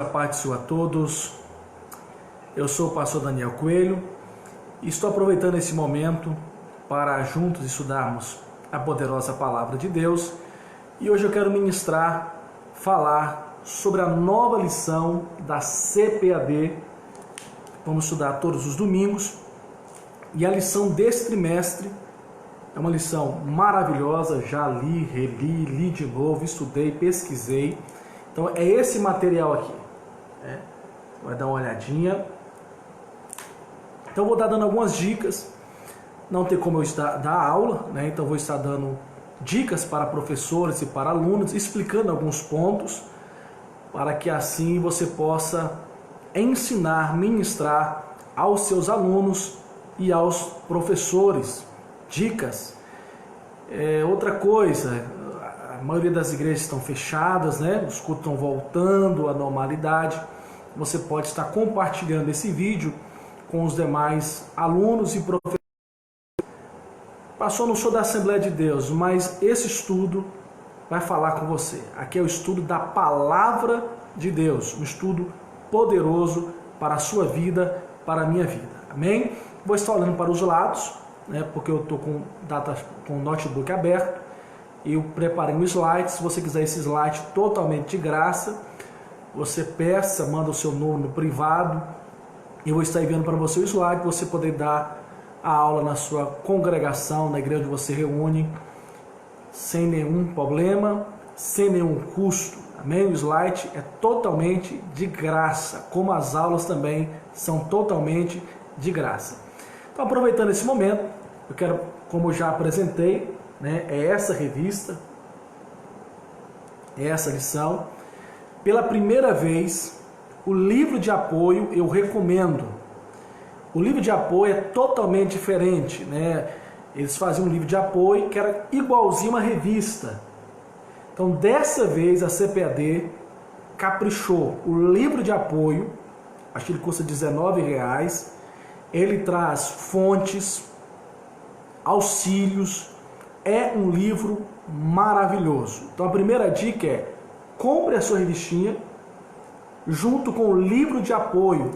A paz do Senhor a todos. Eu sou o pastor Daniel Coelho e estou aproveitando esse momento para juntos estudarmos a poderosa palavra de Deus. E hoje eu quero falar sobre a nova lição da CPAD. Vamos estudar todos os domingos. E a lição desse trimestre é uma lição maravilhosa. Já li, reli, li de novo, estudei, pesquisei. Então é esse material aqui. Vai dar uma olhadinha. Então vou estar dando algumas dicas. Não tem como eu dar aula, né? Então vou estar dando dicas para professores e para alunos, explicando alguns pontos, para que assim você possa ensinar, ministrar aos seus alunos e aos professores dicas. Outra coisa, a maioria das igrejas estão fechadas, né? Os cultos estão voltando à normalidade. Você pode estar compartilhando esse vídeo com os demais alunos e professores. Pastor, não sou da Assembleia de Deus, mas esse estudo vai falar com você. Aqui é o estudo da Palavra de Deus, um estudo poderoso para a sua vida, para a minha vida. Amém? Vou estar olhando para os lados, né? Porque eu estou com o notebook aberto e eu preparei um slide. Se você quiser esse slide totalmente de graça, você peça, manda o seu nome no privado, e eu vou estar enviando para você o slide, para você poder dar a aula na sua congregação, na igreja onde você reúne, sem nenhum problema, sem nenhum custo. Amém? O slide é totalmente de graça, como as aulas também são totalmente de graça. Então, aproveitando esse momento, eu quero, como eu já apresentei, né, é essa revista, é essa lição. Pela primeira vez, o livro de apoio eu recomendo. O livro de apoio é totalmente diferente, né? Eles faziam um livro de apoio que era igualzinho uma revista. Então, dessa vez, a CPAD caprichou. O livro de apoio, acho que ele custa R$19. Ele traz fontes, auxílios. É um livro maravilhoso. Então, a primeira dica é: compre a sua revistinha junto com o livro de apoio.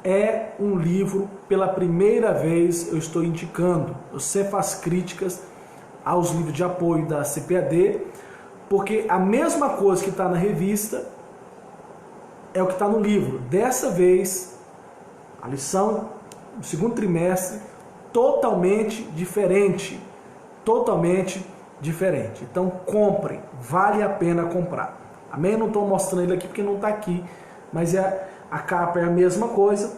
É um livro, pela primeira vez eu estou indicando. Você faz críticas aos livros de apoio da CPAD, porque a mesma coisa que está na revista é o que está no livro. Dessa vez, a lição do segundo trimestre, totalmente diferente. Totalmente diferente. Então comprem, vale a pena comprar. Amém? Eu não estou mostrando ele aqui porque não está aqui, mas a capa é a mesma coisa,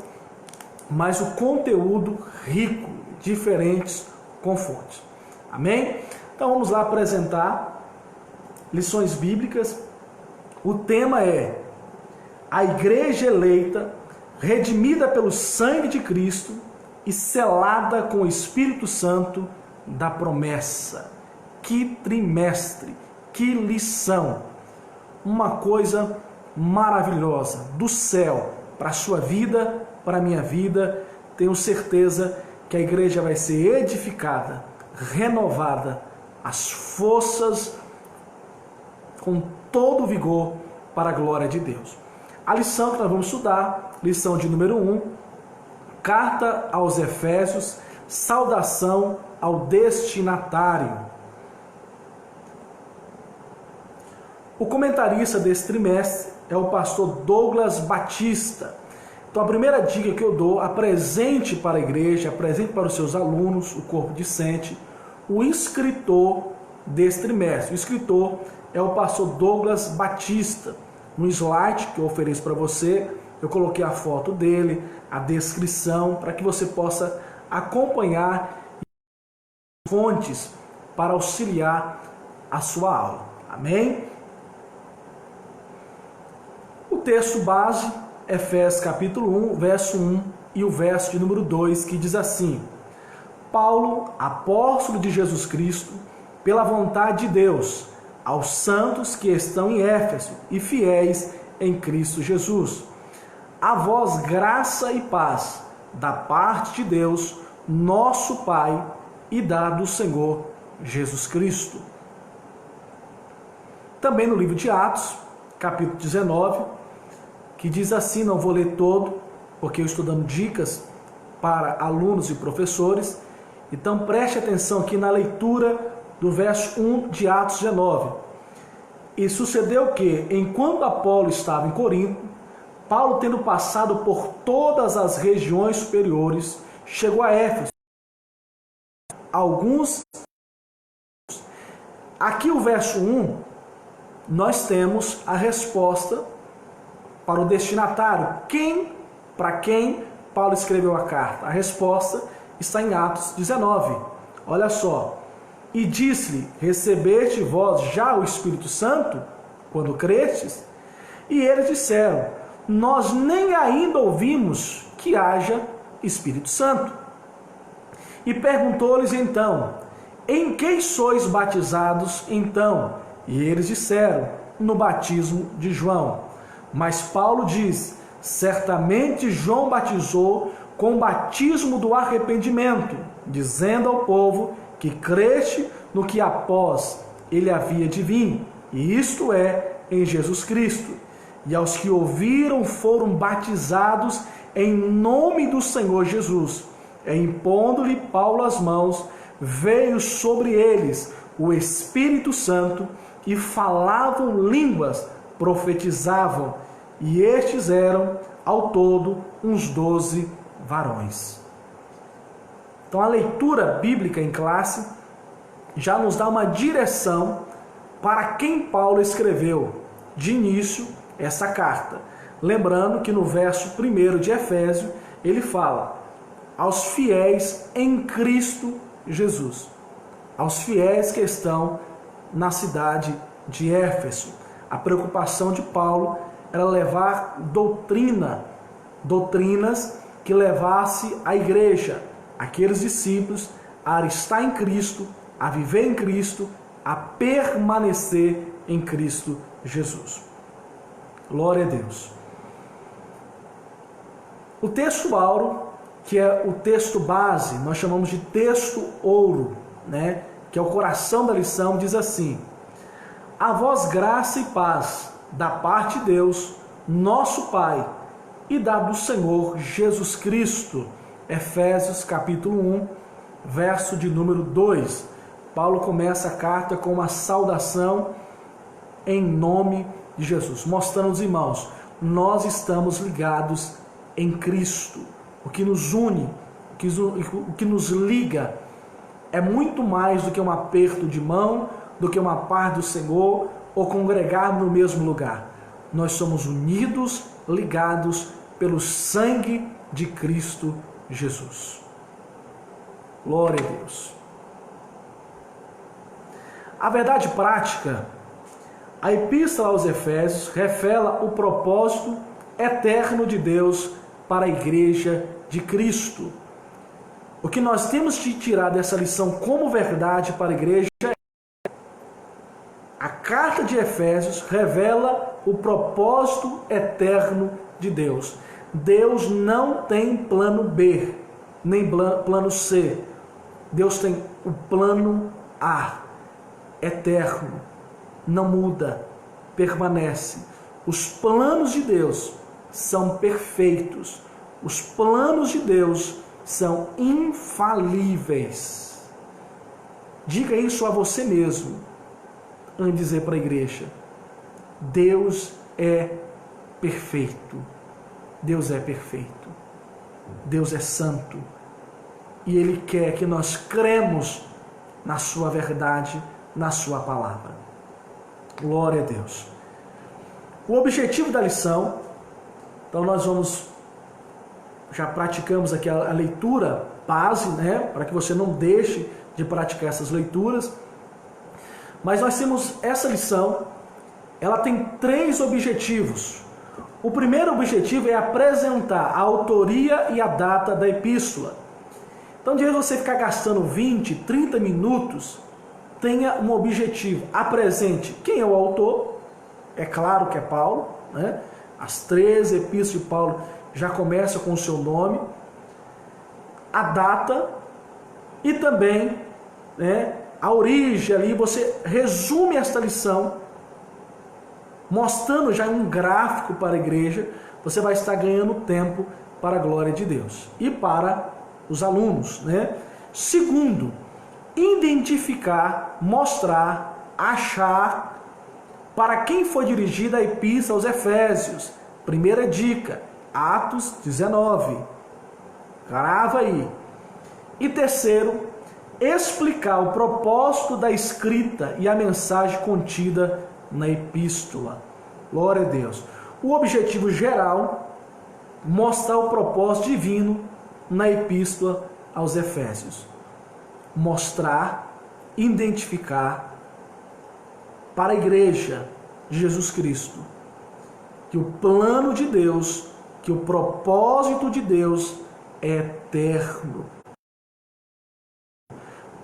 mas o conteúdo rico, diferentes, com fontes. Amém? Então vamos lá apresentar lições bíblicas. O tema é a igreja eleita, redimida pelo sangue de Cristo e selada com o Espírito Santo da promessa. Que trimestre, que lição! Uma coisa maravilhosa do céu para a sua vida, para a minha vida. Tenho certeza que a igreja vai ser edificada, renovada, as forças com todo o vigor para a glória de Deus. A lição que nós vamos estudar, lição de número 1, carta aos Efésios, saudação ao destinatário. O comentarista desse trimestre é o pastor Douglas Batista. Então a primeira dica que eu dou: apresente para a igreja, apresente para os seus alunos, o corpo discente, o escritor desse trimestre. O escritor é o pastor Douglas Batista. No slide que eu ofereço para você, eu coloquei a foto dele, a descrição, para que você possa acompanhar fontes para auxiliar a sua aula. Amém? O texto base, Efésios capítulo 1, verso 1 e o verso de número 2, que diz assim: Paulo, apóstolo de Jesus Cristo, pela vontade de Deus, aos santos que estão em Éfeso e fiéis em Cristo Jesus. A vós graça e paz, da parte de Deus, nosso Pai, e da do Senhor Jesus Cristo. Também no livro de Atos, capítulo 19, que diz assim, não vou ler todo, porque eu estou dando dicas para alunos e professores. Então preste atenção aqui na leitura do verso 1 de Atos 19. E sucedeu que, enquanto Apolo estava em Corinto, Paulo, tendo passado por todas as regiões superiores, chegou a Éfeso. Aqui o verso 1, nós temos a resposta para o destinatário. Para quem Paulo escreveu a carta? A resposta está em Atos 19. Olha só. E disse-lhe, recebeste vós já o Espírito Santo, quando crestes? E eles disseram, nós nem ainda ouvimos que haja Espírito Santo. E perguntou-lhes então, em que sois batizados então? E eles disseram, no batismo de João. Mas Paulo diz, certamente João batizou com o batismo do arrependimento, dizendo ao povo que creste no que após ele havia de vir, e isto é, em Jesus Cristo. E aos que ouviram foram batizados em nome do Senhor Jesus. E impondo-lhe Paulo as mãos, veio sobre eles o Espírito Santo, e falavam línguas, profetizavam, e estes eram, ao todo, uns 12 varões. Então a leitura bíblica em classe já nos dá uma direção para quem Paulo escreveu de início essa carta. Lembrando que no verso 1 de Efésios ele fala aos fiéis em Cristo Jesus, aos fiéis que estão na cidade de Éfeso. A preocupação de Paulo era levar doutrinas que levasse a igreja, aqueles discípulos, a estar em Cristo, a viver em Cristo, a permanecer em Cristo Jesus. Glória a Deus. O texto áureo, que é o texto base, nós chamamos de texto ouro, né? Que é o coração da lição, diz assim: a vós graça e paz da parte de Deus, nosso Pai, e da do Senhor Jesus Cristo. Efésios capítulo 1, verso de número 2. Paulo começa a carta com uma saudação em nome de Jesus, mostrando aos irmãos, nós estamos ligados em Cristo. O que nos une, o que nos liga, é muito mais do que um aperto de mão, do que uma paz do Senhor, ou congregar no mesmo lugar. Nós somos unidos, ligados pelo sangue de Cristo Jesus. Glória a Deus. A verdade prática, a Epístola aos Efésios revela o propósito eterno de Deus para a Igreja de Cristo. O que nós temos de tirar dessa lição como verdade para a igreja é: a carta de Efésios revela o propósito eterno de Deus. Deus não tem plano B, nem plano C. Deus tem o plano A, eterno, não muda, permanece. Os planos de Deus são perfeitos. Os planos de Deus são infalíveis. Diga isso a você mesmo, antes de dizer para a igreja: Deus é perfeito. Deus é perfeito. Deus é santo. E Ele quer que nós cremos na sua verdade, na sua palavra. Glória a Deus. O objetivo da lição, então nós já praticamos aqui a leitura base, né, para que você não deixe de praticar essas leituras. Mas nós temos essa lição, ela tem 3 objetivos. O primeiro objetivo é apresentar a autoria e a data da epístola. Então, de vez em você ficar gastando 20, 30 minutos, tenha um objetivo. Apresente quem é o autor, é claro que é Paulo, né? As 13 epístolas de Paulo já começam com o seu nome, a data e também, né, a origem ali. Você resume esta lição, mostrando já um gráfico para a igreja, você vai estar ganhando tempo para a glória de Deus e para os alunos, né? Segundo, identificar, mostrar, achar para quem foi dirigida a epístola aos Efésios. Primeira dica, Atos 19. Grava aí. E terceiro, explicar o propósito da escrita e a mensagem contida na epístola. Glória a Deus. O objetivo geral, mostrar o propósito divino na epístola aos Efésios. Mostrar, identificar para a igreja de Jesus Cristo que o plano de Deus, que o propósito de Deus é eterno.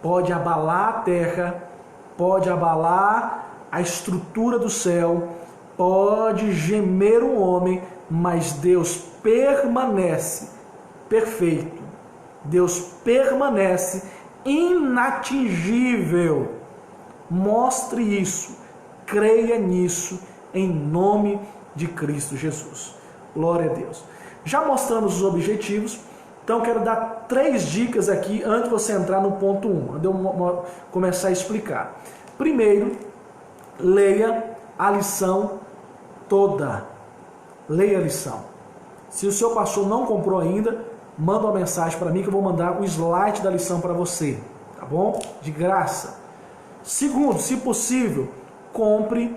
Pode abalar a terra, pode abalar a estrutura do céu, pode gemer o homem, mas Deus permanece perfeito. Deus permanece inatingível. Mostre isso, creia nisso, em nome de Cristo Jesus. Glória a Deus. Já mostramos os objetivos, então quero dar 3 dicas aqui antes de você entrar no ponto 1, antes de eu começar a explicar. Primeiro, leia a lição toda. Leia a lição. Se o seu pastor não comprou ainda, manda uma mensagem para mim que eu vou mandar o slide da lição para você, tá bom? De graça. Segundo, se possível, compre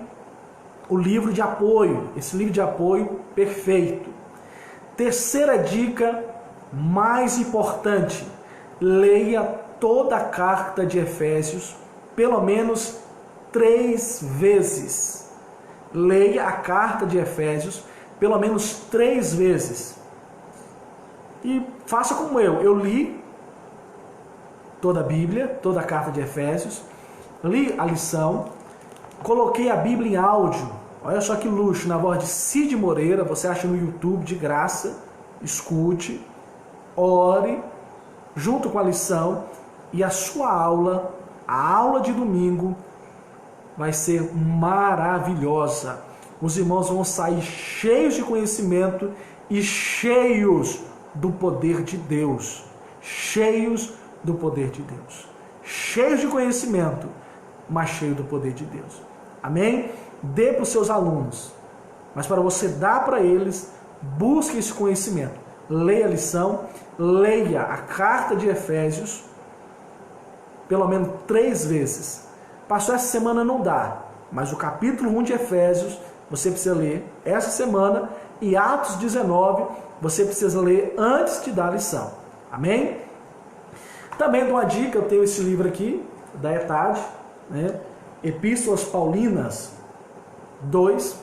o livro de apoio, esse livro de apoio perfeito. Terceira dica, mais importante, leia toda a carta de Efésios pelo menos 3 vezes. Leia a carta de Efésios pelo menos 3 vezes. E faça como eu li toda a Bíblia, toda a carta de Efésios, li a lição, coloquei a Bíblia em áudio, olha só que luxo, na voz de Cid Moreira, você acha no YouTube de graça, escute, ore, junto com a lição, e a sua aula, a aula de domingo, vai ser maravilhosa. Os irmãos vão sair cheios de conhecimento e cheios do poder de Deus. Cheios do poder de Deus. Cheios de conhecimento, mas cheios do poder de Deus. Amém? Dê para os seus alunos. Mas para você dar para eles, busque esse conhecimento. Leia a lição, leia a carta de Efésios pelo menos 3 vezes. Pastor, essa semana não dá, mas o capítulo 1 de Efésios você precisa ler essa semana e Atos 19 você precisa ler antes de dar a lição. Amém? Também dou uma dica, eu tenho esse livro aqui, da ETAD, né? Epístolas Paulinas 2,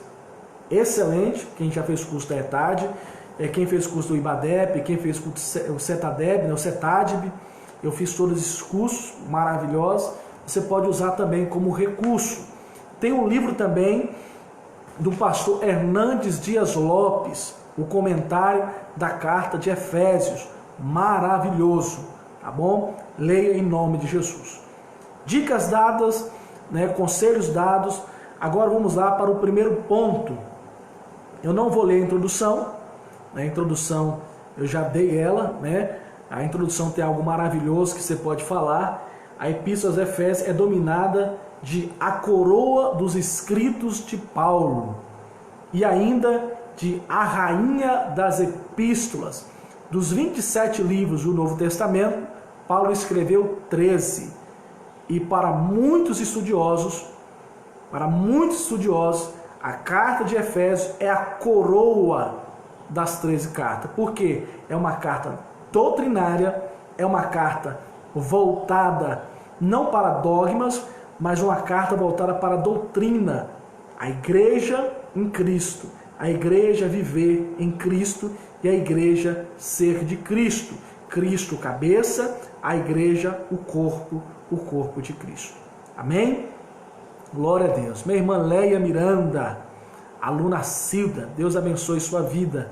excelente, quem já fez curso da ETAD, quem fez curso do IBADEP, quem fez curso do CETADEB, o CETADB, eu fiz todos esses cursos maravilhosos, você pode usar também como recurso. Tem um livro também do pastor Hernandes Dias Lopes, o comentário da carta de Efésios, maravilhoso, tá bom? Leia em nome de Jesus. Dicas dadas, né, conselhos dados. Agora vamos lá para o primeiro ponto. Eu não vou ler a introdução, a introdução eu já dei ela, né? A introdução tem algo maravilhoso que você pode falar. A Epístola aos Efésios é dominada de a coroa dos escritos de Paulo e ainda de a rainha das epístolas. Dos 27 livros do Novo Testamento, Paulo escreveu 13. E para muitos estudiosos, a carta de Efésios é a coroa das 13 cartas. Por quê? É uma carta doutrinária, é uma carta voltada não para dogmas, mas uma carta voltada para a doutrina. A igreja em Cristo, a igreja viver em Cristo e a igreja ser de Cristo. Cristo cabeça, a igreja o corpo de Cristo. Amém? Glória a Deus. Minha irmã Leia Miranda, aluna assídua, Deus abençoe sua vida,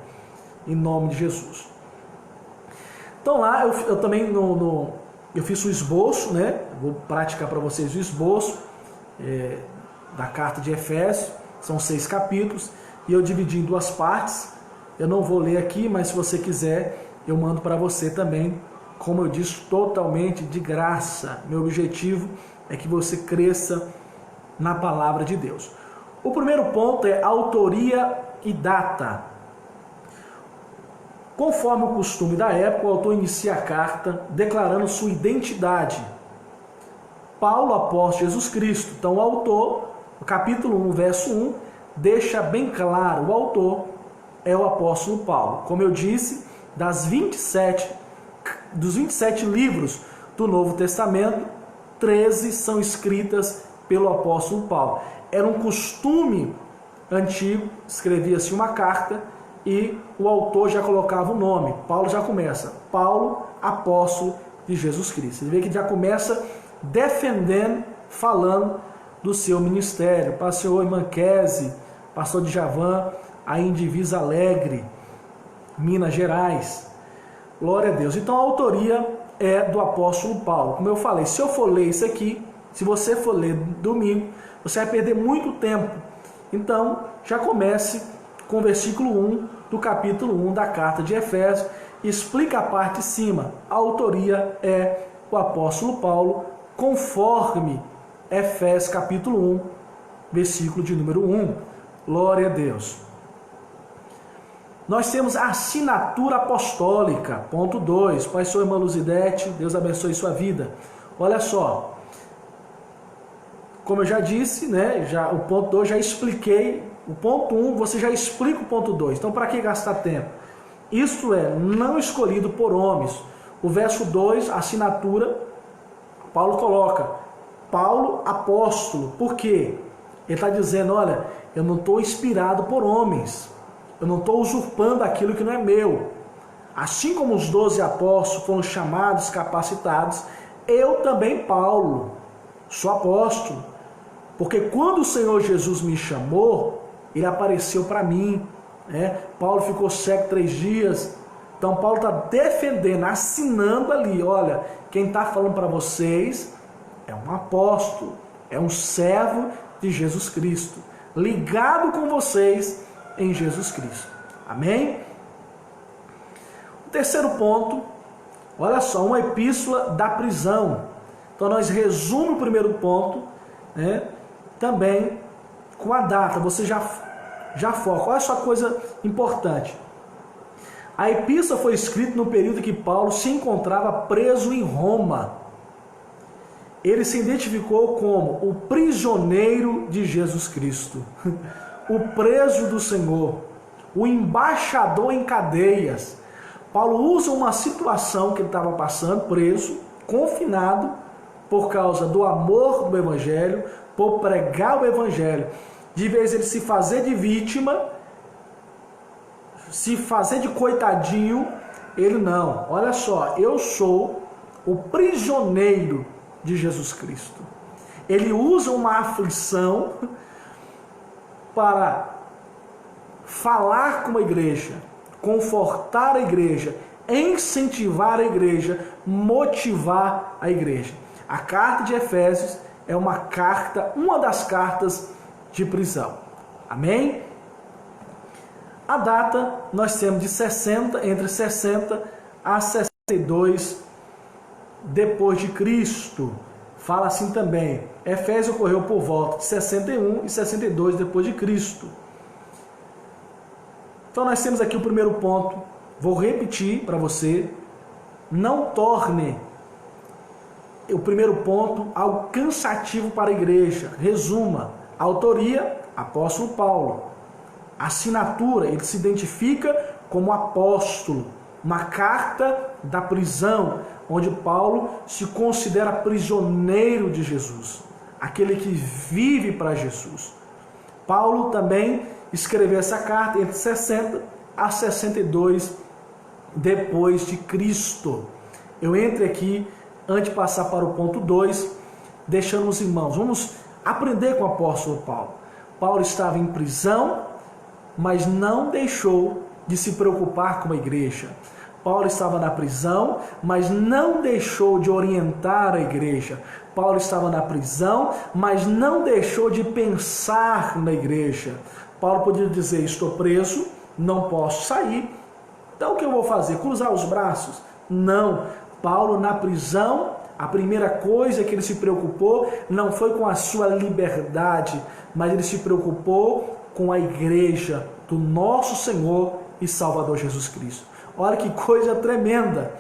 em nome de Jesus. Então lá, eu também eu fiz o esboço, né? Vou praticar para vocês o esboço da carta de Efésios, são 6 capítulos, e eu dividi em 2 partes, Eu não vou ler aqui, mas se você quiser, eu mando para você também, como eu disse, totalmente de graça. Meu objetivo é que você cresça na palavra de Deus. O primeiro ponto é autoria e data. Conforme o costume da época, o autor inicia a carta declarando sua identidade. Paulo, apóstolo de Jesus Cristo. Então o autor, no capítulo 1, verso 1, deixa bem claro, o autor é o apóstolo Paulo. Como eu disse, dos 27 livros do Novo Testamento, 13 são escritas pelo apóstolo Paulo. Era um costume antigo, escrevia-se uma carta e o autor já colocava o nome. Paulo já começa, Paulo, apóstolo de Jesus Cristo. Você vê que já começa defendendo, falando do seu ministério. Pastor Manquese, pastor de Javan, aí em Divisa Alegre, Minas Gerais. Glória a Deus. Então a autoria é do apóstolo Paulo. Como eu falei, se eu for ler isso aqui, se você for ler domingo, você vai perder muito tempo. Então já comece com o versículo 1 do capítulo 1 da carta de Efésios. Explica a parte de cima. A autoria é o apóstolo Paulo, conforme Efésios capítulo 1, versículo de número 1. Glória a Deus. Nós temos a assinatura apostólica, ponto 2. Pastor irmã Luzidete, Deus abençoe sua vida. Olha só, como eu já disse, né, o ponto 2 já expliquei. O ponto 1, você já explica o ponto 2. Então, para que gastar tempo? Isto é, não escolhido por homens. O verso 2, assinatura, Paulo coloca, Paulo apóstolo. Por quê? Ele está dizendo, olha, eu não estou inspirado por homens. Eu não estou usurpando aquilo que não é meu. Assim como os 12 apóstolos foram chamados, capacitados, eu também, Paulo, sou apóstolo. Porque quando o Senhor Jesus me chamou, Ele apareceu para mim. Paulo ficou cego 3 dias. Então Paulo está defendendo, assinando ali, olha, quem está falando para vocês é um apóstolo, é um servo de Jesus Cristo, ligado com vocês em Jesus Cristo. Amém? O terceiro ponto, olha só, uma epístola da prisão. Então nós resumimos o primeiro ponto, também com a data, você já foca. Olha só a coisa importante. A epístola foi escrita no período que Paulo se encontrava preso em Roma. Ele se identificou como o prisioneiro de Jesus Cristo, o preso do Senhor, o embaixador em cadeias. Paulo usa uma situação que ele estava passando, preso, confinado, por causa do amor do Evangelho, por pregar o Evangelho. De vez ele se fazer de vítima, se fazer de coitadinho, ele não. Olha só, eu sou o prisioneiro de Jesus Cristo. Ele usa uma aflição para falar com a igreja, confortar a igreja, incentivar a igreja, motivar a igreja. A carta de Efésios é uma das cartas de prisão. Amém? A data nós temos de entre 60 a 62 depois de Cristo. Fala assim também. Efésios ocorreu por volta de 61 e 62 depois de Cristo. Então nós temos aqui o primeiro ponto. Vou repetir para você. Não torne o primeiro ponto algo cansativo para a igreja. Resuma. Autoria, apóstolo Paulo. Assinatura, ele se identifica como apóstolo. Uma carta da prisão, onde Paulo se considera prisioneiro de Jesus, aquele que vive para Jesus. Paulo também escreveu essa carta entre 60 a 62 depois de Cristo. Eu entro aqui, antes de passar para o ponto 2, deixando os irmãos. Vamos aprender com o apóstolo Paulo. Paulo estava em prisão, mas não deixou de se preocupar com a igreja. Paulo estava na prisão, mas não deixou de orientar a igreja. Paulo estava na prisão, mas não deixou de pensar na igreja. Paulo podia dizer, estou preso, não posso sair. Então o que eu vou fazer? Cruzar os braços? Não. Paulo na prisão, a primeira coisa que ele se preocupou não foi com a sua liberdade, mas ele se preocupou com a igreja do nosso Senhor e Salvador Jesus Cristo. Olha que coisa tremenda.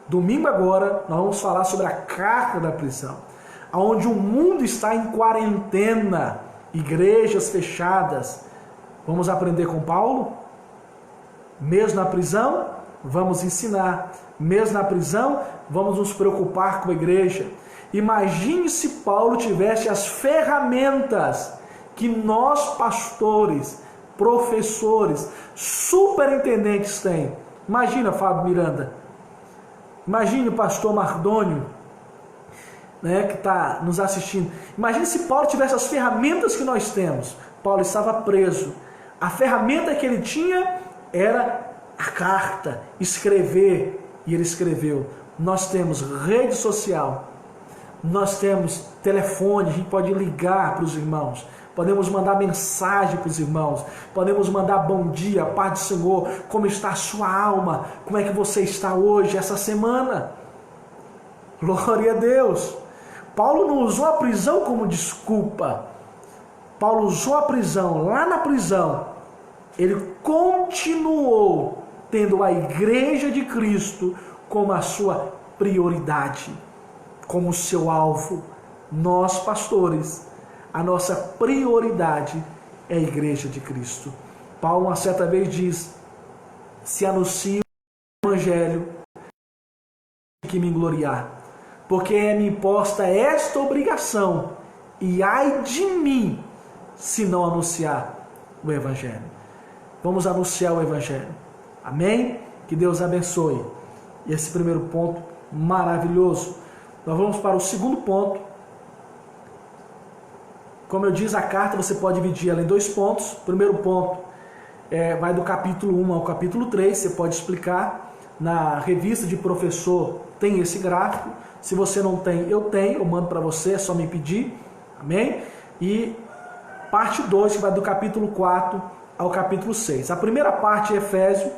Domingo agora nós vamos falar sobre a carta da prisão, onde o mundo está em quarentena, igrejas fechadas. Vamos aprender com Paulo? Mesmo na prisão, vamos ensinar. Mesmo na prisão, vamos nos preocupar com a igreja. Imagine se Paulo tivesse as ferramentas que nós, pastores, professores, superintendentes têm. Imagina, Fábio Miranda. Imagine o pastor Mardônio, né, que está nos assistindo. Imagine se Paulo tivesse as ferramentas que nós temos. Paulo estava preso. A ferramenta que ele tinha era a carta, escrever. E ele escreveu. Nós temos rede social, nós temos telefone, a gente pode ligar para os irmãos, podemos mandar mensagem para os irmãos, podemos mandar bom dia, paz do Senhor, como está a sua alma, como é que você está hoje, essa semana. Glória a Deus. Paulo não usou a prisão como desculpa. Paulo usou a prisão. Lá na prisão, ele continuou tendo a igreja de Cristo como a sua prioridade, como seu alvo. Nós, pastores, a nossa prioridade é a igreja de Cristo. Paulo, uma certa vez, diz: se anuncio o evangelho, que me gloriar, porque é-me imposta esta obrigação, e ai de mim, se não anunciar o evangelho. Vamos anunciar o evangelho. Amém? Que Deus abençoe. E esse primeiro ponto maravilhoso. Nós vamos para o segundo ponto. Como eu disse, a carta você pode dividir ela em 2 pontos. O primeiro ponto vai do capítulo 1 ao capítulo 3. Você pode explicar. Na revista de professor tem esse gráfico. Se você não tem, eu tenho. Eu mando para você, é só me pedir. Amém? E parte 2, que vai do capítulo 4 ao capítulo 6. A primeira parte é Efésios,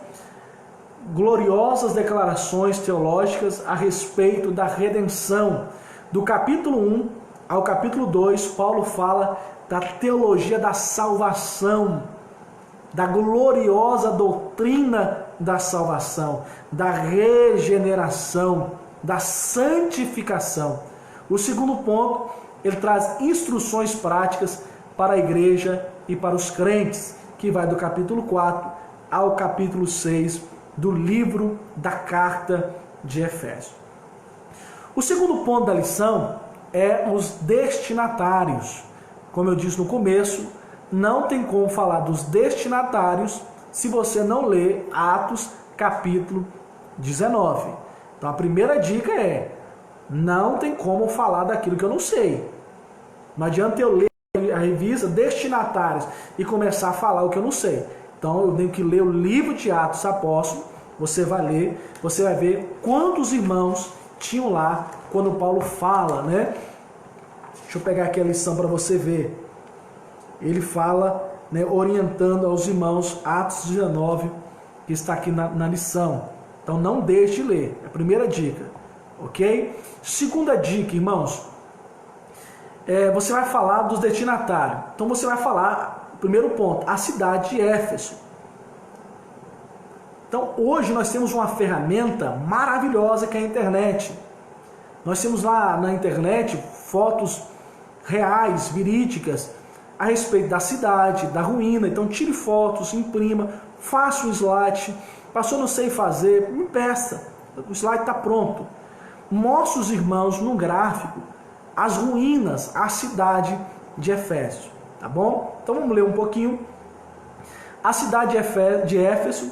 gloriosas declarações teológicas a respeito da redenção. Do capítulo 1 ao capítulo 2, Paulo fala da teologia da salvação, da gloriosa doutrina da salvação, da regeneração, da santificação. O segundo ponto, ele traz instruções práticas para a igreja e para os crentes, que vai do capítulo 4 ao capítulo 6 do livro da carta de Efésios. O segundo ponto da lição é os destinatários. Como eu disse no começo, não tem como falar dos destinatários se você não ler Atos capítulo 19. Então a primeira dica é: não tem como falar daquilo que eu não sei. Não adianta eu ler a revista destinatários e começar a falar o que eu não sei. Então eu tenho que ler o livro de Atos Apóstolos. Você vai ler, você vai ver quantos irmãos tinham lá quando Paulo fala, né? Deixa eu pegar aqui a lição para você ver. Ele fala, né, orientando aos irmãos, Atos 19, que está aqui na lição. Então não deixe de ler, é a primeira dica, ok? Segunda dica, irmãos, você vai falar dos destinatários. Então você vai falar, primeiro ponto, a cidade de Éfeso. Então hoje nós temos uma ferramenta maravilhosa que é a internet. Nós temos lá na internet fotos reais, verídicas, a respeito da cidade, da ruína. Então tire fotos, imprima, faça um slide. Pastor, não sei fazer, me peça, o slide está pronto. Mostre os irmãos no gráfico as ruínas, a cidade de Éfeso, tá bom? Então vamos ler um pouquinho. A cidade de Éfeso,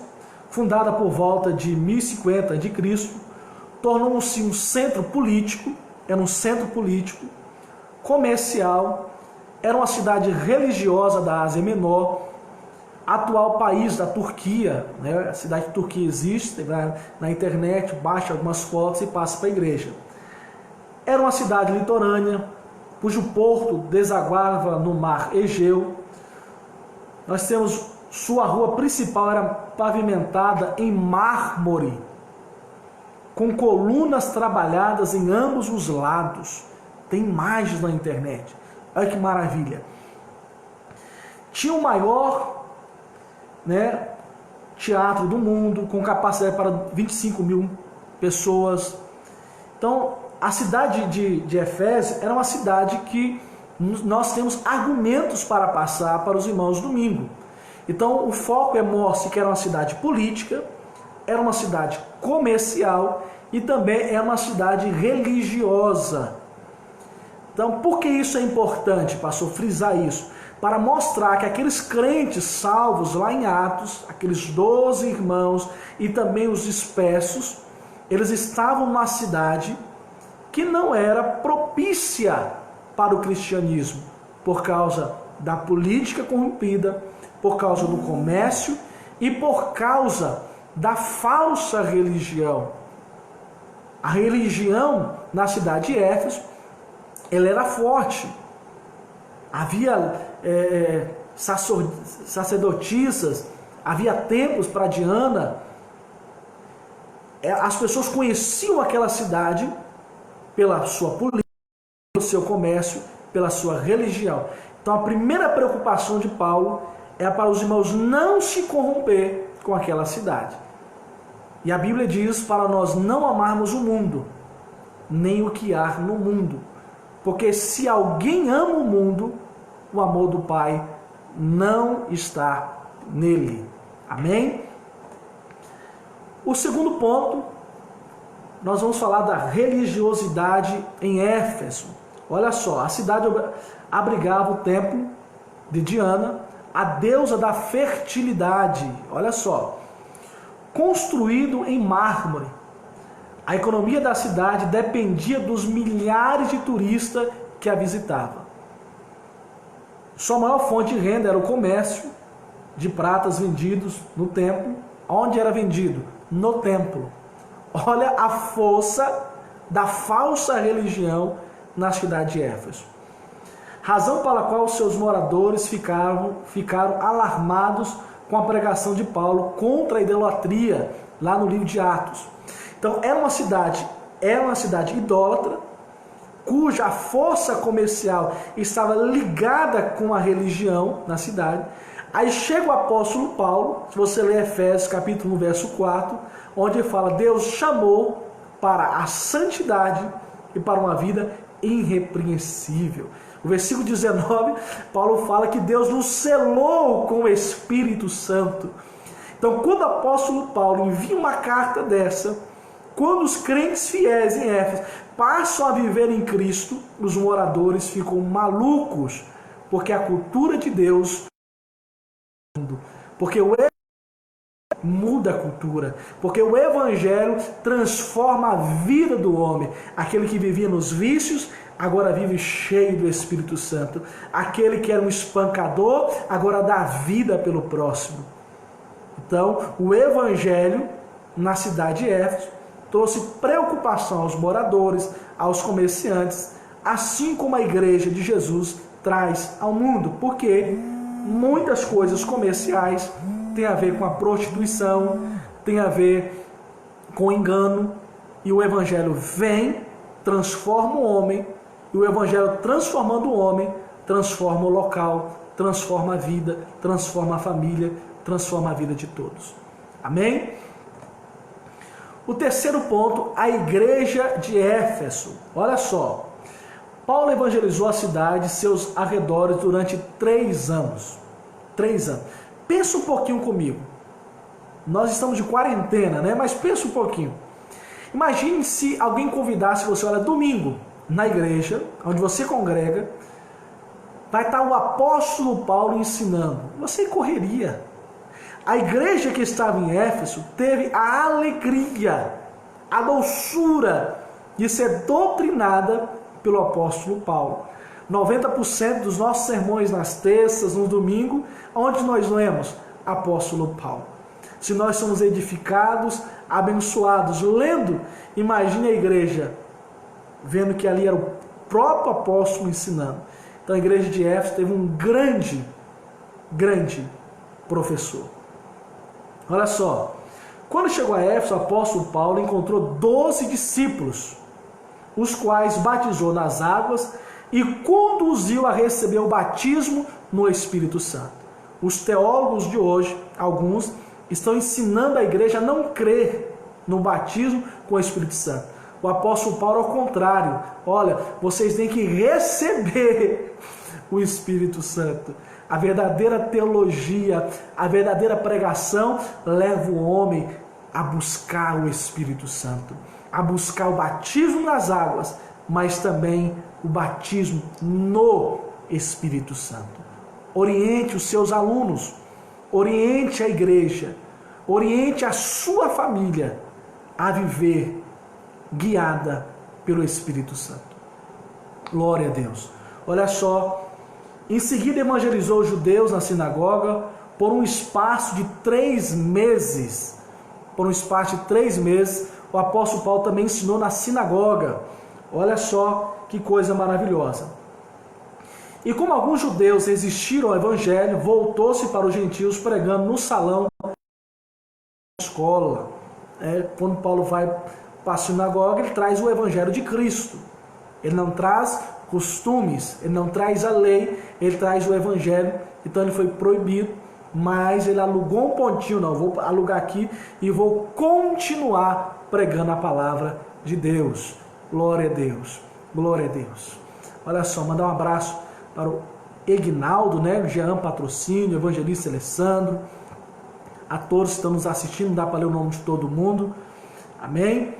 fundada por volta de 1050 a.C., tornou-se um centro político, era um centro político, comercial, era uma cidade religiosa da Ásia Menor, atual país da Turquia, né? A cidade de Turquia existe, na internet, baixa algumas fotos e passa para a igreja. Era uma cidade litorânea, cujo porto desaguava no mar Egeu. Nós temos Sua rua principal era pavimentada em mármore, com colunas trabalhadas em ambos os lados. Tem imagens na internet. Olha que maravilha. Tinha o maior, teatro do mundo, com capacidade para 25 mil pessoas. Então, a cidade de Éfeso era uma cidade que nós temos argumentos para passar para os irmãos domingo. Então, o foco mostra que era uma cidade política, era uma cidade comercial e também era uma cidade religiosa. Então, por que isso é importante, pastor, frisar isso? Para mostrar que aqueles crentes salvos lá em Atos, aqueles 12 irmãos e também os dispersos, eles estavam numa cidade que não era propícia para o cristianismo, por causa da política corrompida, por causa do comércio e por causa da falsa religião. A religião na cidade de Éfeso, ela era forte. Havia sacerdotisas, havia templos para Diana. As pessoas conheciam aquela cidade pela sua política, pelo seu comércio, pela sua religião. Então a primeira preocupação de Paulo é para os irmãos não se corromper com aquela cidade. E a Bíblia diz para nós não amarmos o mundo, nem o que há no mundo. Porque se alguém ama o mundo, o amor do Pai não está nele. Amém? O segundo ponto, nós vamos falar da religiosidade em Éfeso. Olha só, a cidade abrigava o templo de Diana, a deusa da fertilidade. Olha só, construído em mármore. A economia da cidade dependia dos milhares de turistas que a visitavam. Sua maior fonte de renda era o comércio de pratas vendidos no templo. Onde era vendido? No templo. Olha a força da falsa religião na cidade de Éfeso. Razão pela qual seus moradores ficaram alarmados com a pregação de Paulo contra a idolatria, lá no livro de Atos. Então era uma cidade idólatra, cuja força comercial estava ligada com a religião na cidade. Aí chega o apóstolo Paulo, se você ler Efésios capítulo 1, verso 4, onde ele fala: Deus chamou para a santidade e para uma vida irrepreensível. O versículo 19, Paulo fala que Deus nos selou com o Espírito Santo. Então, quando o apóstolo Paulo envia uma carta dessa, quando os crentes fiéis em Éfeso passam a viver em Cristo, os moradores ficam malucos, porque a cultura de Deus, porque o Evangelho muda a cultura, porque o Evangelho transforma a vida do homem. Aquele que vivia nos vícios, agora vive cheio do Espírito Santo. Aquele que era um espancador, agora dá vida pelo próximo. Então, o Evangelho na cidade de Éfeso trouxe preocupação aos moradores, aos comerciantes, assim como a igreja de Jesus traz ao mundo, porque muitas coisas comerciais têm a ver com a prostituição, tem a ver com o engano, e o Evangelho vem, transforma o homem, e o Evangelho transformando o homem, transforma o local, transforma a vida, transforma a família, transforma a vida de todos. Amém? O terceiro ponto, a igreja de Éfeso. Olha só, Paulo evangelizou a cidade e seus arredores durante 3 anos. 3 anos. Pensa um pouquinho comigo. Nós estamos de quarentena, né? Mas pensa um pouquinho. Imagine se alguém convidasse você, olha, domingo, na igreja, onde você congrega, vai estar o apóstolo Paulo ensinando. Você correria. A igreja que estava em Éfeso teve a alegria, a doçura de ser doutrinada pelo apóstolo Paulo. 90% dos nossos sermões nas terças, no domingo, onde nós lemos? Apóstolo Paulo. Se nós somos edificados, abençoados, lendo, imagine a igreja, vendo que ali era o próprio apóstolo ensinando. Então a igreja de Éfeso teve um grande professor. Olha só, quando chegou a Éfeso, o apóstolo Paulo encontrou 12 discípulos, os quais batizou nas águas e conduziu a receber o batismo no Espírito Santo. Os teólogos de hoje, alguns, estão ensinando a igreja a não crer no batismo com o Espírito Santo. O apóstolo Paulo, ao contrário, olha, vocês têm que receber o Espírito Santo. A verdadeira teologia, a verdadeira pregação leva o homem a buscar o Espírito Santo, a buscar o batismo nas águas, mas também o batismo no Espírito Santo. Oriente os seus alunos, oriente a igreja, oriente a sua família a viver guiada pelo Espírito Santo. Glória a Deus. Olha só, em seguida evangelizou os judeus na sinagoga por um espaço de 3 meses. Por um espaço de 3 meses, o apóstolo Paulo também ensinou na sinagoga. Olha só que coisa maravilhosa. E como alguns judeus resistiram ao evangelho, voltou-se para os gentios pregando no salão da escola. Quando Paulo vai para a sinagoga, ele traz o evangelho de Cristo. Ele não traz costumes, ele não traz a lei, ele traz o evangelho. Então ele foi proibido, mas ele alugou um pontinho, não, vou alugar aqui e vou continuar pregando a palavra de Deus. Glória a Deus, glória a Deus. Olha só, mandar um abraço para o Egnaldo, o Jean Patrocínio, o evangelista Alessandro, a todos que estão nos assistindo, não dá para ler o nome de todo mundo, amém?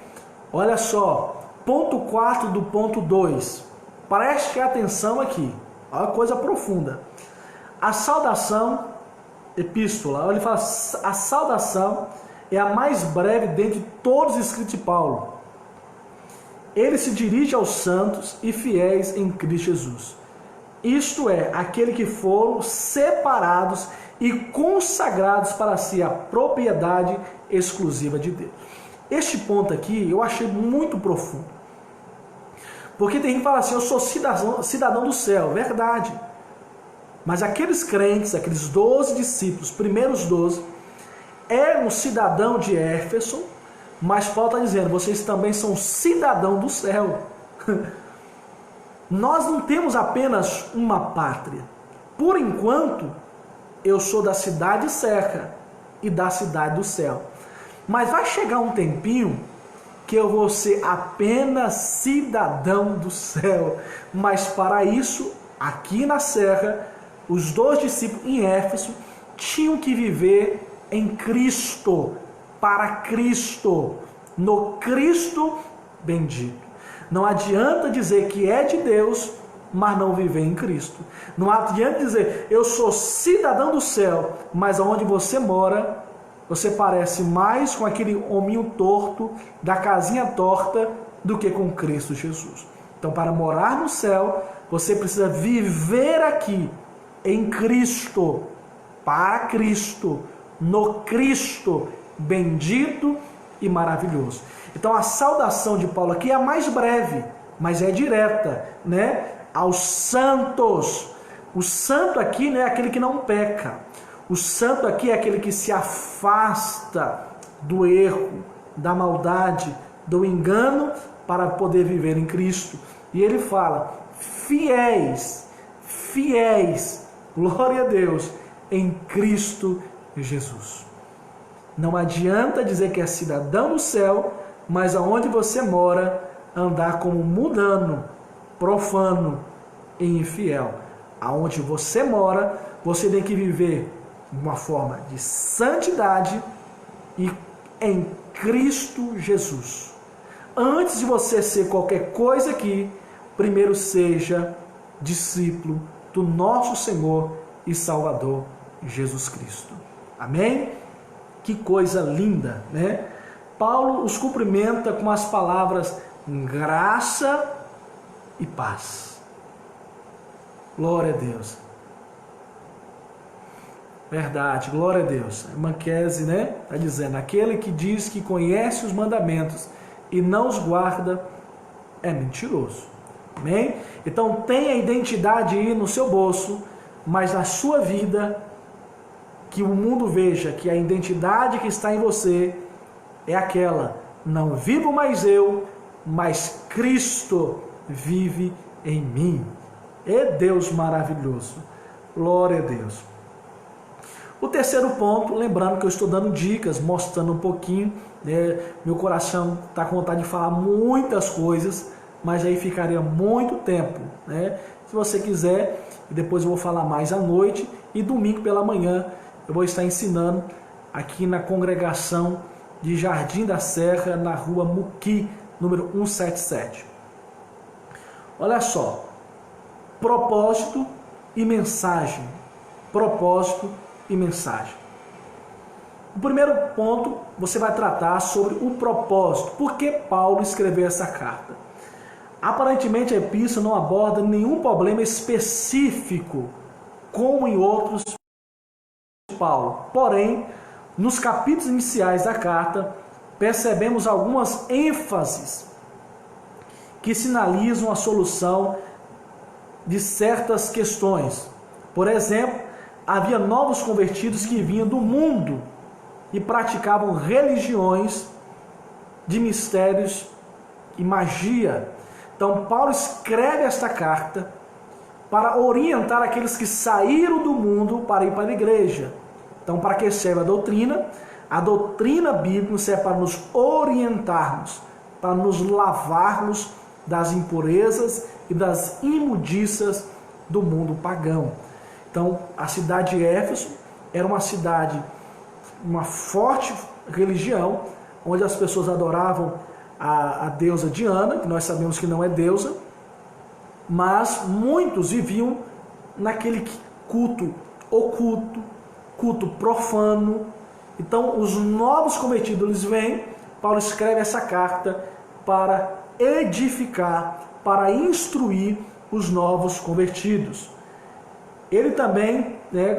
Olha só, ponto 4 do ponto 2, preste atenção aqui, olha coisa profunda. A saudação, epístola, ele fala, a saudação é a mais breve dentre todos os escritos de Paulo. Ele se dirige aos santos e fiéis em Cristo Jesus. Isto é, aquele que foram separados e consagrados para si a propriedade exclusiva de Deus. Este ponto aqui eu achei muito profundo. Porque tem gente que fala assim, eu sou cidadão do céu, verdade. Mas aqueles crentes, aqueles 12 discípulos, primeiros 12, eram cidadão de Éfeso, mas Paulo está dizendo, vocês também são cidadão do céu. Nós não temos apenas uma pátria. Por enquanto, eu sou da cidade cerca e da cidade do céu. Mas vai chegar um tempinho que eu vou ser apenas cidadão do céu. Mas para isso, aqui na serra, os 2 discípulos em Éfeso tinham que viver em Cristo, para Cristo, no Cristo bendito. Não adianta dizer que é de Deus, mas não viver em Cristo. Não adianta dizer, eu sou cidadão do céu, mas aonde você mora, você parece mais com aquele hominho torto, da casinha torta, do que com Cristo Jesus. Então, para morar no céu, você precisa viver aqui, em Cristo, para Cristo, no Cristo bendito e maravilhoso. Então a saudação de Paulo aqui é a mais breve, mas é direta, aos santos. O santo aqui não é aquele que não peca. O santo aqui é aquele que se afasta do erro, da maldade, do engano, para poder viver em Cristo. E ele fala, fiéis, glória a Deus, em Cristo Jesus. Não adianta dizer que é cidadão do céu, mas aonde você mora, andar como mundano, profano e infiel. Aonde você mora, você tem que viver de uma forma de santidade e em Cristo Jesus. Antes de você ser qualquer coisa aqui, primeiro seja discípulo do nosso Senhor e Salvador Jesus Cristo. Amém? Que coisa linda, Paulo os cumprimenta com as palavras graça e paz. Glória a Deus. Verdade, glória a Deus. Manquese, está dizendo, aquele que diz que conhece os mandamentos e não os guarda é mentiroso. Amém? Então tenha a identidade aí no seu bolso, mas na sua vida que o mundo veja que a identidade que está em você é aquela: não vivo mais eu, mas Cristo vive em mim. É Deus maravilhoso. Glória a Deus. O terceiro ponto, lembrando que eu estou dando dicas, mostrando um pouquinho, né? Meu coração está com vontade de falar muitas coisas, mas aí ficaria muito tempo, né? Se você quiser, depois eu vou falar mais à noite, e domingo pela manhã eu vou estar ensinando aqui na congregação de Jardim da Serra, na rua Muqui, número 177. Olha só, propósito e mensagem. Propósito e mensagem. O primeiro ponto, você vai tratar sobre o propósito. Por que Paulo escreveu essa carta? Aparentemente a epístola não aborda nenhum problema específico, como em outros de Paulo. Porém, nos capítulos iniciais da carta, percebemos algumas ênfases que sinalizam a solução de certas questões. Por exemplo, havia novos convertidos que vinham do mundo e praticavam religiões de mistérios e magia. Então, Paulo escreve esta carta para orientar aqueles que saíram do mundo para ir para a igreja. Então, para que serve a doutrina? A doutrina bíblica serve para nos orientarmos, para nos lavarmos das impurezas e das imundícias do mundo pagão. Então, a cidade de Éfeso era uma cidade, uma forte religião, onde as pessoas adoravam a deusa Diana, que nós sabemos que não é deusa, mas muitos viviam naquele culto oculto, culto profano. Então, os novos convertidos, eles vêm, Paulo escreve essa carta para edificar, para instruir os novos convertidos. Ele também,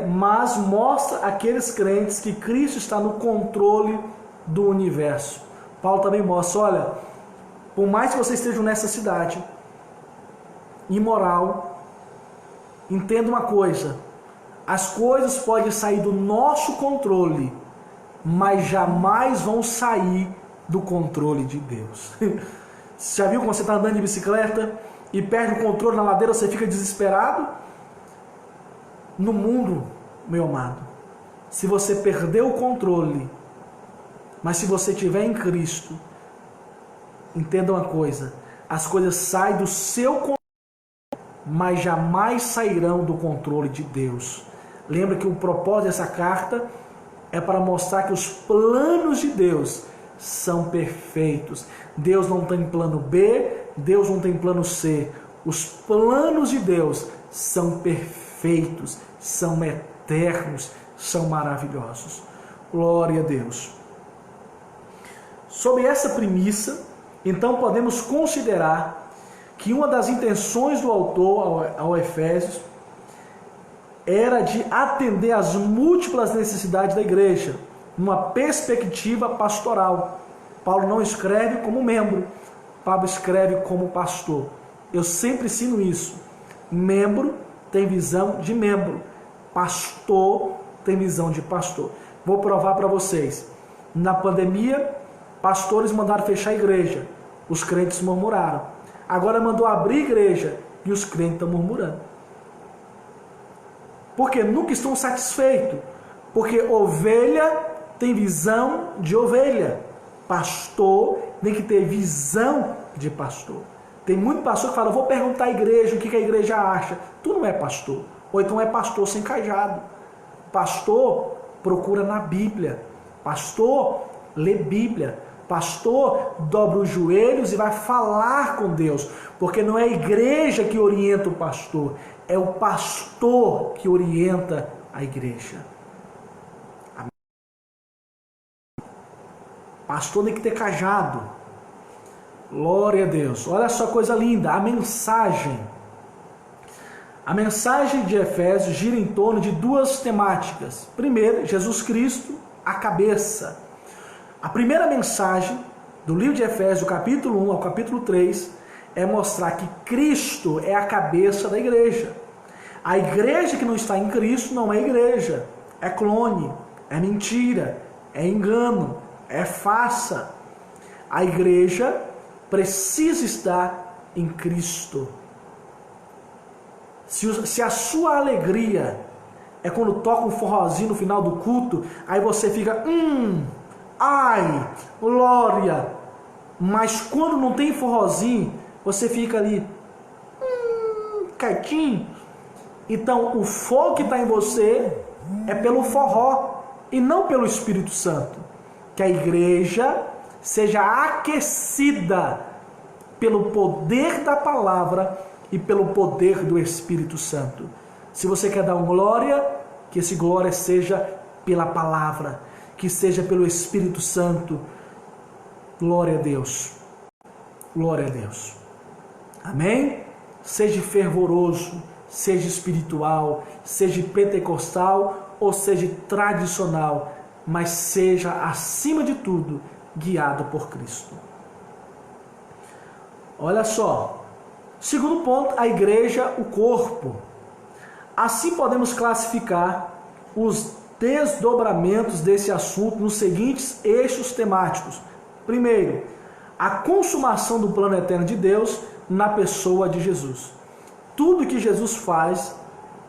mas mostra aqueles crentes que Cristo está no controle do universo. Paulo também mostra, olha, por mais que vocês estejam nessa cidade imoral, entenda uma coisa: as coisas podem sair do nosso controle, mas jamais vão sair do controle de Deus. Você já viu quando você está andando de bicicleta e perde o controle na ladeira, você fica desesperado? No mundo, meu amado, se você perder o controle, mas se você estiver em Cristo, entenda uma coisa: as coisas saem do seu controle, mas jamais sairão do controle de Deus. Lembra que o propósito dessa carta é para mostrar que os planos de Deus são perfeitos. Deus não tem plano B, Deus não tem plano C. Os planos de Deus são perfeitos, são eternos, são maravilhosos. Glória a Deus. Sob essa premissa, então podemos considerar que uma das intenções do autor ao Efésios era de atender às múltiplas necessidades da igreja, numa perspectiva pastoral. Paulo não escreve como membro, Paulo escreve como pastor. Eu sempre ensino isso. Membro tem visão de membro, pastor tem visão de pastor. Vou provar para vocês. Na pandemia, pastores mandaram fechar a igreja, os crentes murmuraram. Agora mandou abrir a igreja e os crentes estão murmurando. Porque nunca estão satisfeitos. Porque ovelha tem visão de ovelha. Pastor tem que ter visão de pastor. Tem muito pastor que fala: vou perguntar à igreja o que a igreja acha. Tu não é pastor. Ou então é pastor sem cajado. Pastor procura na Bíblia. Pastor lê Bíblia. Pastor dobra os joelhos e vai falar com Deus. Porque não é a igreja que orienta o pastor, é o pastor que orienta a igreja. Pastor tem que ter cajado. Glória a Deus. Olha só coisa linda, a mensagem. A mensagem de Efésios gira em torno de duas temáticas. Primeiro, Jesus Cristo, a cabeça. A primeira mensagem do livro de Efésios, do capítulo 1 ao capítulo 3, é mostrar que Cristo é a cabeça da igreja. A igreja que não está em Cristo não é igreja. é clone, é mentira, é engano, é farsa. A igreja precisa estar em Cristo. Se a sua alegria é quando toca um forrozinho no final do culto, aí você fica, ai, glória. Mas quando não tem forrozinho, você fica ali, quietinho. Então o fogo que está em você é pelo forró e não pelo Espírito Santo. Que a igreja seja aquecida pelo poder da palavra e pelo poder do Espírito Santo. Se você quer dar uma glória, que esse glória seja pela palavra, que seja pelo Espírito Santo. Glória a Deus. Glória a Deus. Amém? Seja fervoroso, seja espiritual, seja pentecostal ou seja tradicional, mas seja, acima de tudo, guiado por Cristo. Olha só. Segundo ponto, a igreja, o corpo. Assim podemos classificar os desdobramentos desse assunto nos seguintes eixos temáticos. Primeiro, a consumação do plano eterno de Deus na pessoa de Jesus. Tudo que Jesus faz,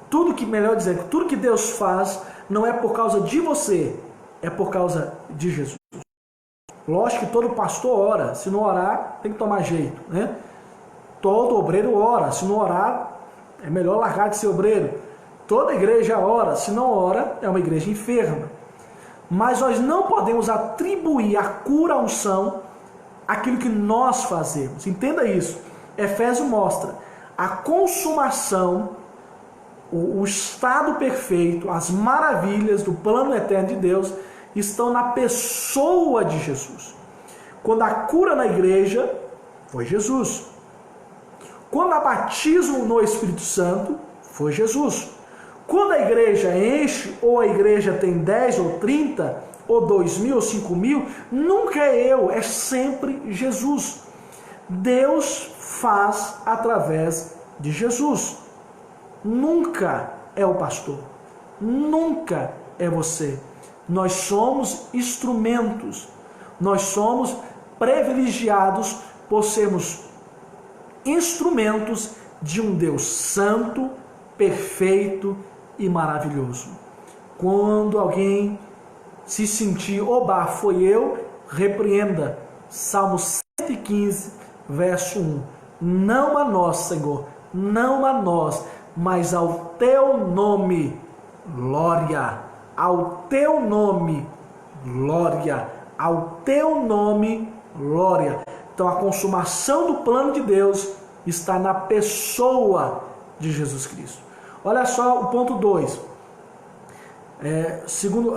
tudo que Deus faz não é por causa de você, é por causa de Jesus. Lógico que todo pastor ora, se não orar, tem que tomar jeito, né? Todo obreiro ora, se não orar, é melhor largar de ser obreiro. Toda igreja ora, se não ora, é uma igreja enferma. Mas nós não podemos atribuir a cura, a unção, àquilo que nós fazemos. Entenda isso. Efésios mostra a consumação, o estado perfeito, as maravilhas do plano eterno de Deus estão na pessoa de Jesus. Quando a cura na igreja, foi Jesus. Quando há batismo no Espírito Santo, foi Jesus. Quando a igreja enche, ou a igreja tem 10 ou 30, ou 2.000 ou 5.000, nunca é eu, é sempre Jesus. Deus faz através de Jesus. Nunca é o pastor, nunca é você. Nós somos instrumentos, nós somos privilegiados por sermos instrumentos de um Deus santo, perfeito e maravilhoso. Quando alguém se sentir, oba, foi eu, repreenda. Salmo 115, verso 1. Não a nós, Senhor, não a nós, mas ao teu nome, glória. Ao teu nome, glória. Ao teu nome, glória. Então a consumação do plano de Deus está na pessoa de Jesus Cristo. Olha só o ponto 2.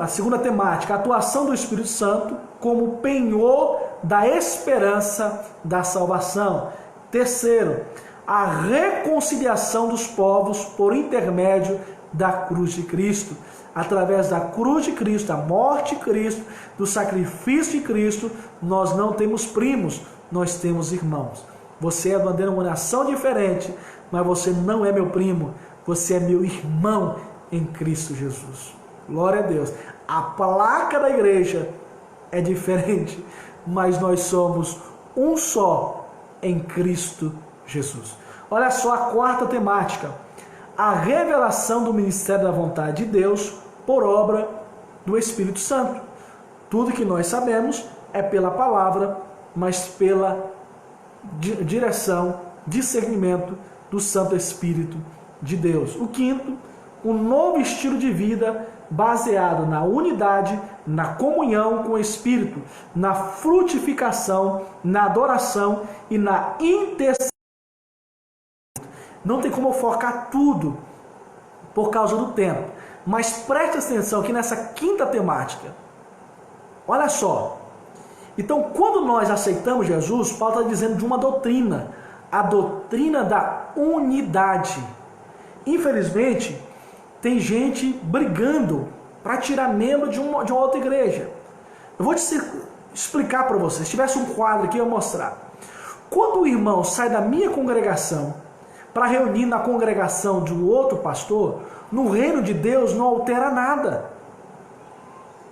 A segunda temática, a atuação do Espírito Santo como penhor da esperança da salvação. Terceiro, a reconciliação dos povos por intermédio da cruz de Cristo. Através da cruz de Cristo, da morte de Cristo, do sacrifício de Cristo, nós não temos primos, nós temos irmãos. Você é de uma denominação diferente, mas você não é meu primo, você é meu irmão em Cristo Jesus. Glória a Deus. A placa da igreja é diferente, mas nós somos um só em Cristo Jesus. Olha só a quarta temática. A revelação do ministério da vontade de Deus por obra do Espírito Santo. Tudo que nós sabemos é pela palavra, mas pela direção, discernimento do Santo Espírito de Deus. O quinto, um novo estilo de vida baseado na unidade, na comunhão com o Espírito, na frutificação, na adoração e na intercessão. Não tem como focar tudo por causa do tempo, mas preste atenção aqui nessa quinta temática. Olha só. Então, quando nós aceitamos Jesus, Paulo está dizendo de uma doutrina, a doutrina da unidade. Infelizmente, tem gente brigando para tirar membro de uma outra igreja. Eu vou te explicar para você. Se tivesse um quadro aqui, eu vou mostrar. Quando o irmão sai da minha congregação para reunir na congregação de um outro pastor, no reino de Deus não altera nada.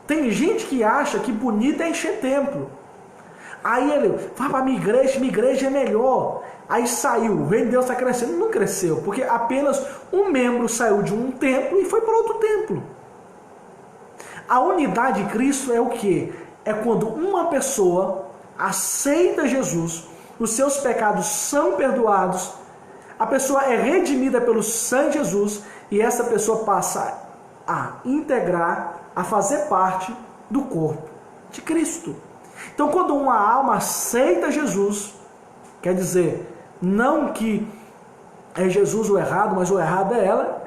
Tem gente que acha que bonito é encher templo. Aí ele vai para minha igreja é melhor. Aí saiu, o reino de Deus está crescendo. Não cresceu, porque apenas um membro saiu de um templo e foi para outro templo. A unidade de Cristo é o quê? É quando uma pessoa aceita Jesus, os seus pecados são perdoados, a pessoa é redimida pelo sangue de Jesus e essa pessoa passa a integrar, a fazer parte do corpo de Cristo. Então, quando uma alma aceita Jesus, quer dizer, não que é Jesus o errado, mas o errado é ela,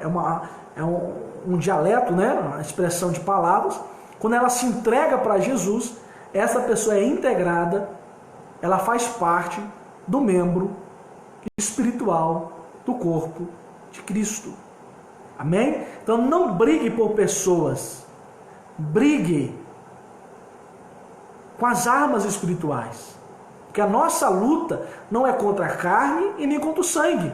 é um dialeto, né? Uma expressão de palavras. Quando ela se entrega para Jesus, essa pessoa é integrada, ela faz parte do membro espiritual do corpo de Cristo. Amém? Então não brigue por pessoas, brigue com as armas espirituais. Porque a nossa luta não é contra a carne e nem contra o sangue,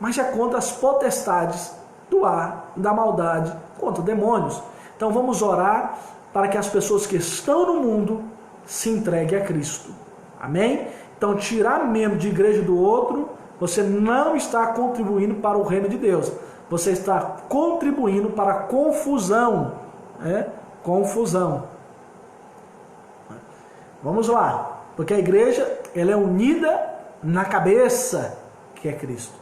mas é contra as potestades do ar, da maldade, contra demônios. Então vamos orar para que as pessoas que estão no mundo se entreguem a Cristo. Amém? Então tirar membro de igreja do outro, você não está contribuindo para o reino de Deus. Você está contribuindo para a confusão. Confusão. Vamos lá. Porque a igreja ela é unida na cabeça, que é Cristo.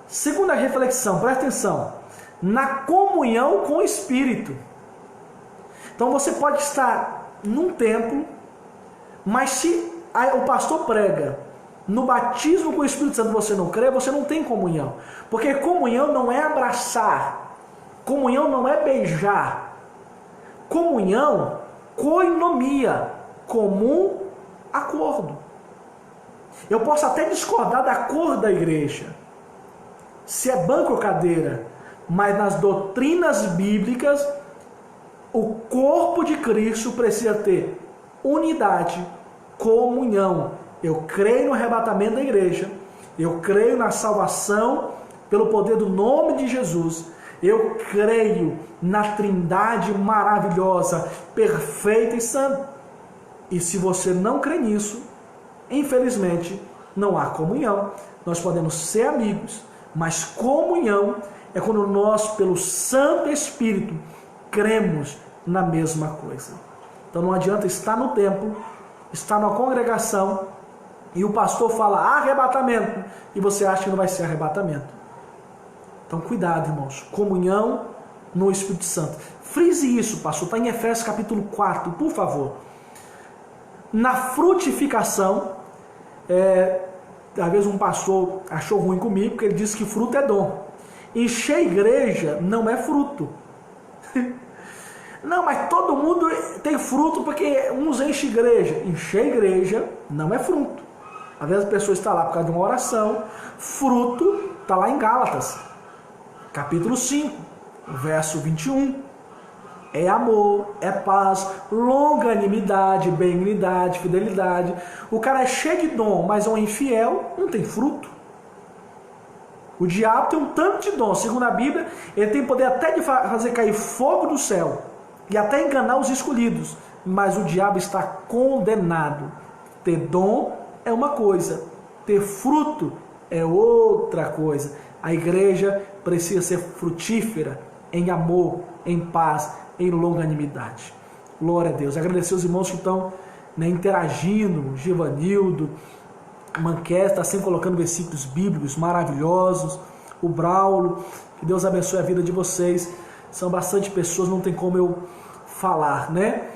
Segunda reflexão, presta atenção. Na comunhão com o Espírito. Então você pode estar num templo, mas se o pastor prega no batismo com o Espírito Santo você não crê, você não tem comunhão. Porque comunhão não é abraçar. Comunhão não é beijar. Comunhão, koinonia, comum acordo. Eu posso até discordar da cor da igreja, se é banco ou cadeira, mas nas doutrinas bíblicas, o corpo de Cristo precisa ter unidade, comunhão. Eu creio no arrebatamento da igreja, eu creio na salvação pelo poder do nome de Jesus, eu creio na trindade maravilhosa, perfeita e santa. E se você não crê nisso, infelizmente, não há comunhão. Nós podemos ser amigos, mas comunhão é quando nós, pelo Santo Espírito, cremos na mesma coisa. Então não adianta estar no templo, estar numa congregação, e o pastor fala arrebatamento, e você acha que não vai ser arrebatamento. Então cuidado, irmãos. Comunhão no Espírito Santo. Frise isso, pastor. Está em Efésios capítulo 4, por favor. Na frutificação, talvez um pastor achou ruim comigo, porque ele disse que fruto é dom. Encher a igreja não é fruto. Não, mas todo mundo tem fruto porque uns enchem igreja. Encher a igreja não é fruto. Às vezes a pessoa está lá por causa de uma oração. Fruto está lá em Gálatas, capítulo 5, verso 21. É amor, é paz, longanimidade, benignidade, fidelidade. O cara é cheio de dom, mas é um infiel, não tem fruto. O diabo tem um tanto de dom. Segundo a Bíblia, ele tem poder até de fazer cair fogo do céu e até enganar os escolhidos. Mas o diabo está condenado. Ter dom é uma coisa, ter fruto é outra coisa. A igreja precisa ser frutífera em amor, em paz, em longanimidade. Glória a Deus. Agradecer os irmãos que estão interagindo. Givanildo, Manquete está sempre colocando versículos bíblicos maravilhosos. O Braulo, que Deus abençoe a vida de vocês. São bastante pessoas, não tem como eu falar, né?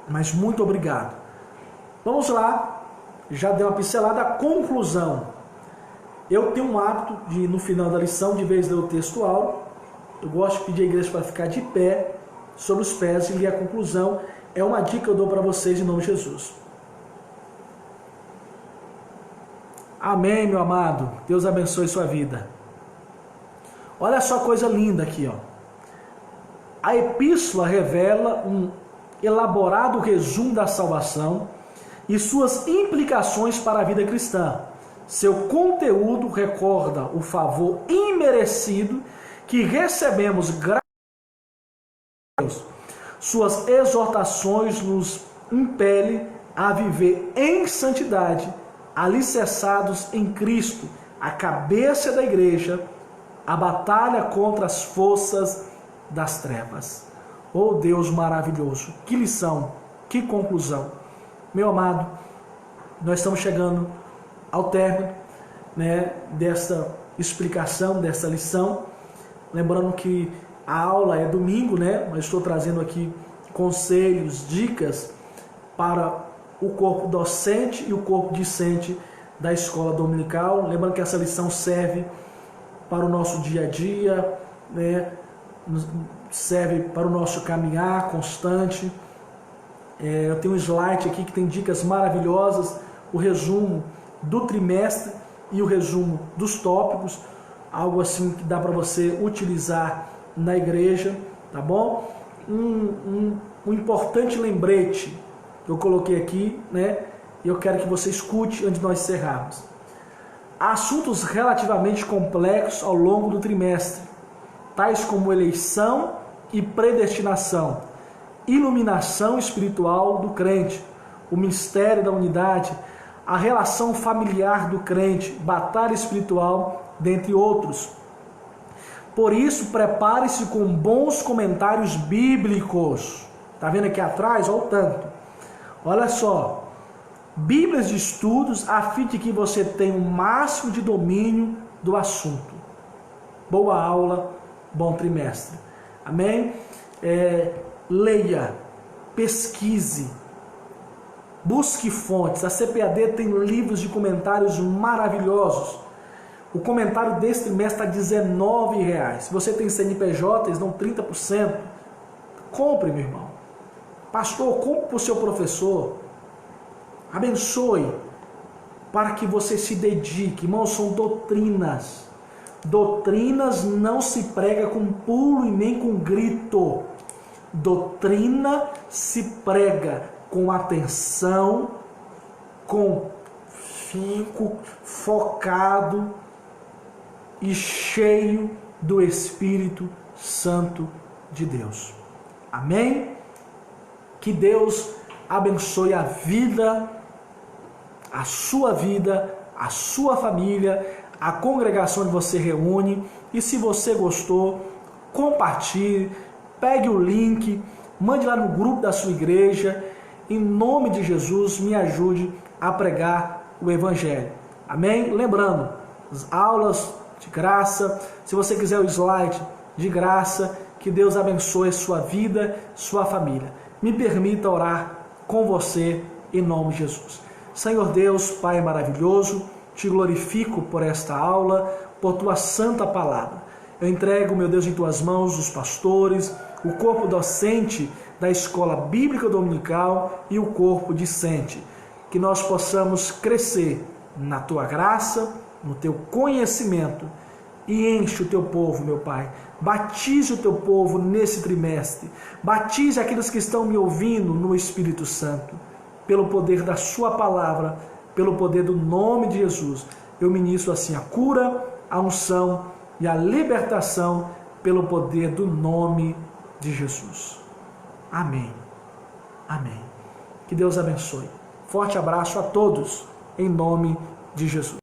Mas muito obrigado. Vamos lá. Já dei uma pincelada. Conclusão. Eu tenho um hábito de, no final da lição, de vez de ler o texto áureo, eu gosto de pedir a igreja para ficar de pé, sobre os pés, e ler a conclusão. É uma dica que eu dou para vocês em nome de Jesus. Amém, meu amado. Deus abençoe sua vida. Olha só coisa linda aqui, ó. A epístola revela um elaborado resumo da salvação e suas implicações para a vida cristã. Seu conteúdo recorda o favor imerecido que recebemos graças a Deus. Suas exortações nos impelem a viver em santidade, alicerçados em Cristo, a cabeça da igreja, a batalha contra as forças das trevas. Oh Deus maravilhoso, que lição, que conclusão. Meu amado, nós estamos chegando ao término, dessa explicação, dessa lição. Lembrando que a aula é domingo, mas estou trazendo aqui conselhos, dicas para o corpo docente e o corpo discente da escola dominical. Lembrando que essa lição serve para o nosso dia a dia, serve para o nosso caminhar constante. Eu tenho um slide aqui que tem dicas maravilhosas, o resumo do trimestre e o resumo dos tópicos, algo assim que dá para você utilizar na igreja, tá bom? Um importante lembrete que eu coloquei aqui, e eu quero que você escute antes de nós encerrarmos. Há assuntos relativamente complexos ao longo do trimestre, tais como eleição e predestinação, iluminação espiritual do crente, o mistério da unidade, a relação familiar do crente, batalha espiritual, dentre outros. Por isso, prepare-se com bons comentários bíblicos. Está vendo aqui atrás? Olha o tanto. Olha só. Bíblias de estudos, a fim de que você tenha o máximo de domínio do assunto. Boa aula, bom trimestre. Amém? Leia, pesquise, busque fontes. A CPAD tem livros de comentários maravilhosos. O comentário desse trimestre está R$19. Se você tem CNPJ, eles dão 30%. Compre, meu irmão. Pastor, compre para o seu professor. Abençoe para que você se dedique. Irmãos, são doutrinas. Doutrinas não se prega com pulo e nem com grito. Doutrina se prega com atenção, com finco, focado e cheio do Espírito Santo de Deus. Amém? Que Deus abençoe a vida, a sua família, a congregação que você reúne. E se você gostou, compartilhe, pegue o link, mande lá no grupo da sua igreja. Em nome de Jesus, me ajude a pregar o Evangelho. Amém? Lembrando, as aulas de graça. Se você quiser o slide, de graça. Que Deus abençoe sua vida, sua família. Me permita orar com você em nome de Jesus. Senhor Deus, Pai maravilhoso, te glorifico por esta aula, por tua santa palavra. Eu entrego, meu Deus, em tuas mãos os pastores, o corpo docente da escola bíblica dominical e o corpo discente. Que nós possamos crescer na tua graça, no teu conhecimento, e enche o teu povo, meu Pai. Batize o teu povo nesse trimestre. Batize aqueles que estão me ouvindo no Espírito Santo. Pelo poder da sua palavra, pelo poder do nome de Jesus, eu ministro assim a cura, a unção e a libertação pelo poder do nome de Jesus. Amém. Amém. Que Deus abençoe. Forte abraço a todos, em nome de Jesus.